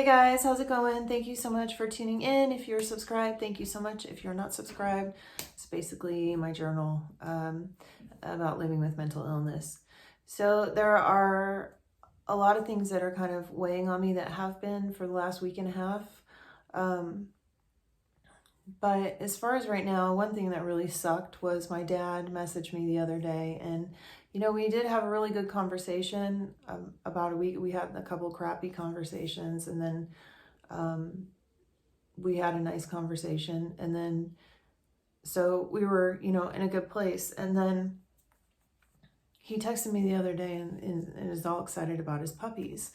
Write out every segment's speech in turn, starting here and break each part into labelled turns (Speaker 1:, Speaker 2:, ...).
Speaker 1: guys, how's it going? Thank you so much for tuning in. If you're subscribed, thank you so much. If you're not subscribed, it's basically my journal about living with mental illness. So there are a lot of things that are kind of weighing on me that have been for the last week and a half. But as far as right now, one thing that really sucked was my dad messaged me the other day, and we did have a really good conversation about a week. We had a couple crappy conversations, and then we had a nice conversation, and then so we were, in a good place. And then he texted me the other day and is all excited about his puppies.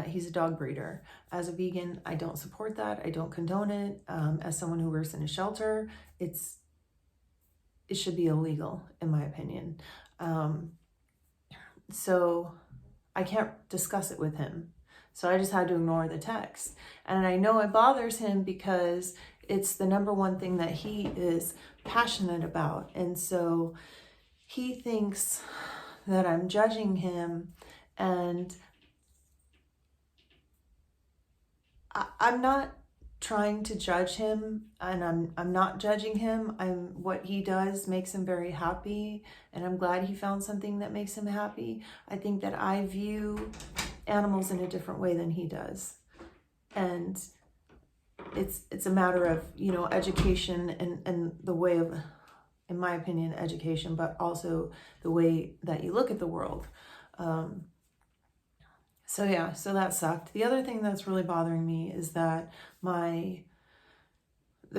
Speaker 1: He's a dog breeder. As a vegan, I don't support that. I don't condone it. As someone who works in a shelter, it should be illegal, in my opinion. So I can't discuss it with him. So I just had to ignore the text. And I know it bothers him because it's the number one thing that he is passionate about. And so he thinks that I'm judging him, and I'm not trying to judge him, and I'm not judging him. What he does makes him very happy, and I'm glad he found something that makes him happy. I think that I view animals in a different way than he does, and it's a matter of education and the way of, in my opinion, education, but also the way that you look at the world. So that sucked. The other thing that's really bothering me is that the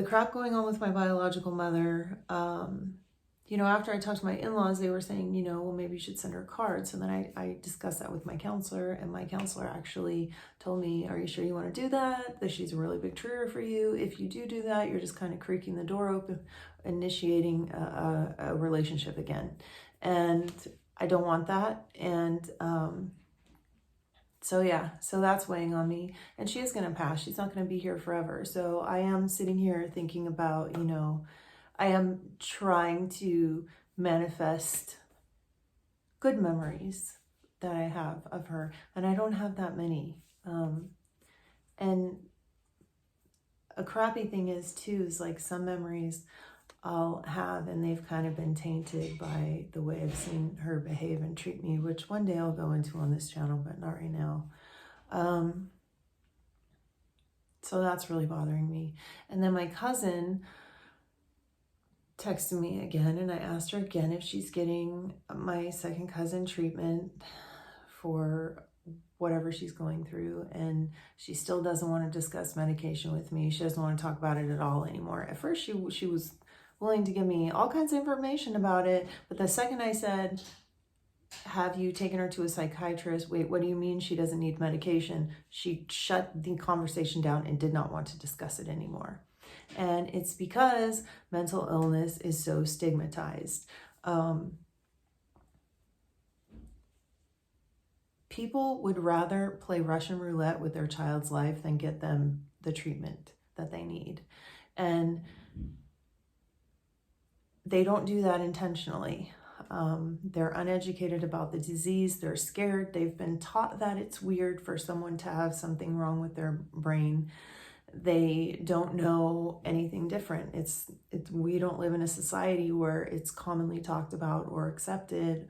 Speaker 1: crap going on with my biological mother, after I talked to my in-laws, they were saying, well, maybe you should send her cards. And then I discussed that with my counselor, and my counselor actually told me, are you sure you want to do that? That she's a really big trigger for you. If you do that, you're just kind of creaking the door open, initiating a relationship again. And I don't want that. And, so that's weighing on me, and she is going to pass. She's not going to be here forever. So I am sitting here thinking about, I am trying to manifest good memories that I have of her, and I don't have that many. And a crappy thing is like some memories I'll have, and they've kind of been tainted by the way I've seen her behave and treat me, which one day I'll go into on this channel, but not right now. So that's really bothering me. And then my cousin texted me again, and I asked her again if she's getting my second cousin treatment for whatever she's going through, and she still doesn't want to discuss medication with me. She doesn't want to talk about it at all anymore. At first she was willing to give me all kinds of information about it, but the second I said, have you taken her to a psychiatrist? Wait, what do you mean she doesn't need medication? She shut the conversation down and did not want to discuss it anymore. And it's because mental illness is so stigmatized. People would rather play Russian roulette with their child's life than get them the treatment that they need. And they don't do that intentionally. They're uneducated about the disease. They're scared. They've been taught that it's weird for someone to have something wrong with their brain. They don't know anything different. We don't live in a society where it's commonly talked about or accepted.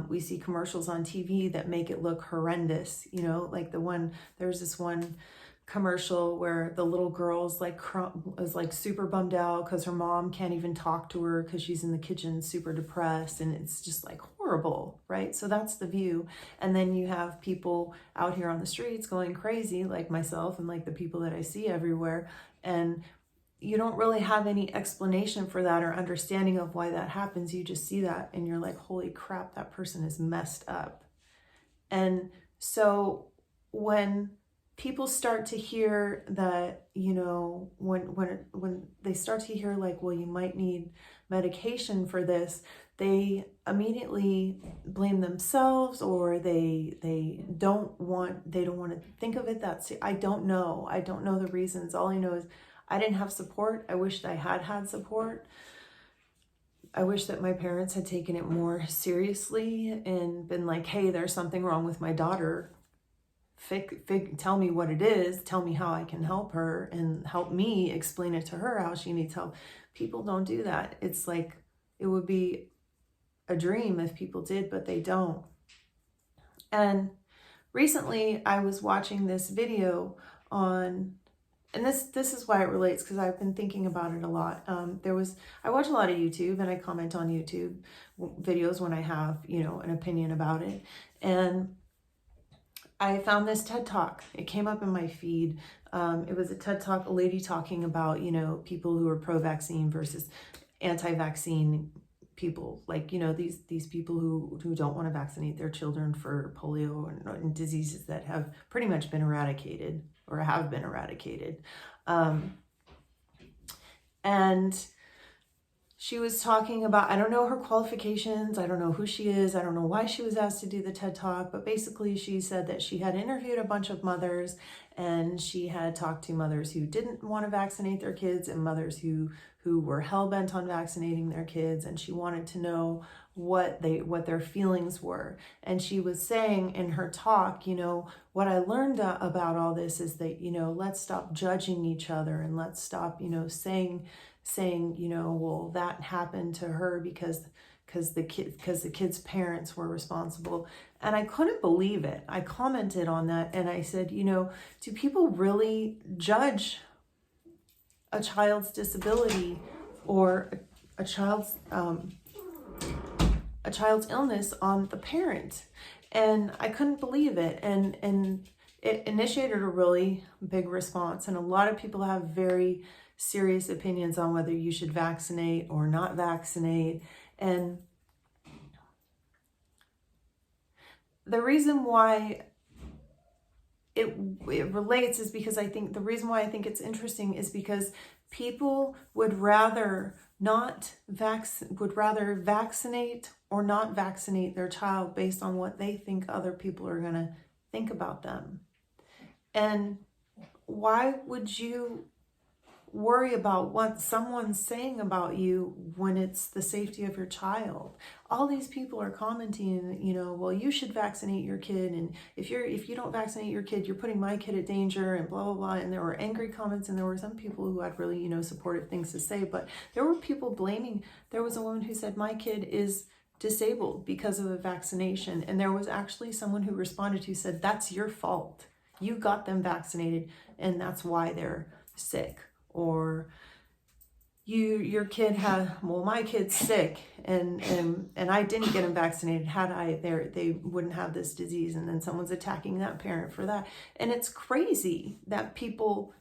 Speaker 1: We see commercials on TV that make it look horrendous. Like there's this one commercial where the little girl's is super bummed out because her mom can't even talk to her because she's in the kitchen super depressed, and it's just like horrible, right? So that's the view. And then you have people out here on the streets going crazy, like myself and like the people that I see everywhere, and you don't really have any explanation for that or understanding of why that happens. You just see that and you're like, holy crap, that person is messed up. And so when people start to hear that, when they start to hear like, well, you might need medication for this, they immediately blame themselves, or they don't want to think of it that I don't know the reasons. All I know is I didn't have support. I wished I had support. I wish that my parents had taken it more seriously and been like, hey, there's something wrong with my daughter. tell me what it is, tell me how I can help her, and help me explain it to her how she needs help. People don't do that. It's like, it would be a dream if people did, but they don't. And recently I was watching this video on, and this is why it relates, because I've been thinking about it a lot. I watch a lot of YouTube, and I comment on YouTube videos when I have, an opinion about it. And I found this TED Talk. It came up in my feed. It was a TED Talk, a lady talking about, people who are pro-vaccine versus anti-vaccine people. Like, these people who don't want to vaccinate their children for polio and diseases that have pretty much been eradicated or have been eradicated. And she was talking about, I don't know her qualifications, I don't know who she is, I don't know why she was asked to do the TED Talk, but basically she said that she had interviewed a bunch of mothers, and she had talked to mothers who didn't want to vaccinate their kids and mothers who were hell-bent on vaccinating their kids, and she wanted to know what their feelings were. And she was saying in her talk, what I learned about all this is that, let's stop judging each other, and let's stop, saying, well, that happened to her because the kid's parents were responsible. And I couldn't believe it. I commented on that, and I said, do people really judge a child's disability or a child's illness on the parent? And I couldn't believe it. And it initiated a really big response. And a lot of people have very serious opinions on whether you should vaccinate or not vaccinate. And the reason why it relates is because the reason why I think it's interesting is because people would rather vaccinate or not vaccinate their child based on what they think other people are going to think about them. And why would you worry about what someone's saying about you when it's the safety of your child? All these people are commenting, well, you should vaccinate your kid, and if you don't vaccinate your kid, you're putting my kid at danger, and blah blah blah. And there were angry comments, and there were some people who had really supportive things to say, but there were people blaming. There was a woman who said, my kid is disabled because of a vaccination, and there was actually someone who responded who said, that's your fault, you got them vaccinated and that's why they're sick. Or your kid my kid's sick and I didn't get him vaccinated. Had they wouldn't have this disease. And then someone's attacking that parent for that. And it's crazy that people,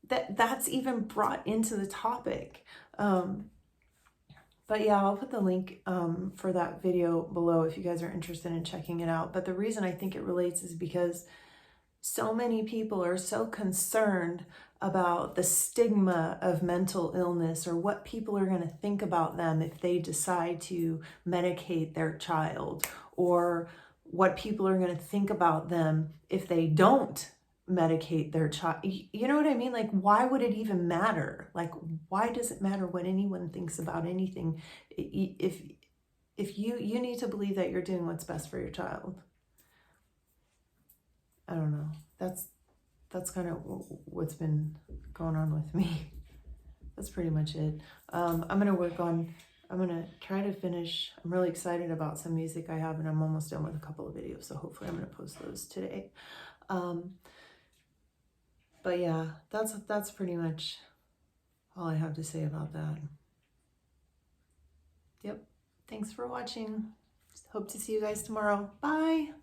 Speaker 1: that's even brought into the topic. But yeah, I'll put the link for that video below if you guys are interested in checking it out. But the reason I think it relates is because so many people are so concerned about the stigma of mental illness, or what people are going to think about them if they decide to medicate their child, or what people are going to think about them if they don't medicate their child. You know what I mean? Like, why would it even matter? Like, why does it matter what anyone thinks about anything? If you need to believe that you're doing what's best for your child. I don't know. That's kind of what's been going on with me. That's pretty much it. I'm going to try to finish. I'm really excited about some music I have, and I'm almost done with a couple of videos, so hopefully I'm going to post those today. But yeah, that's pretty much all I have to say about that. Yep. Thanks for watching. Hope to see you guys tomorrow. Bye.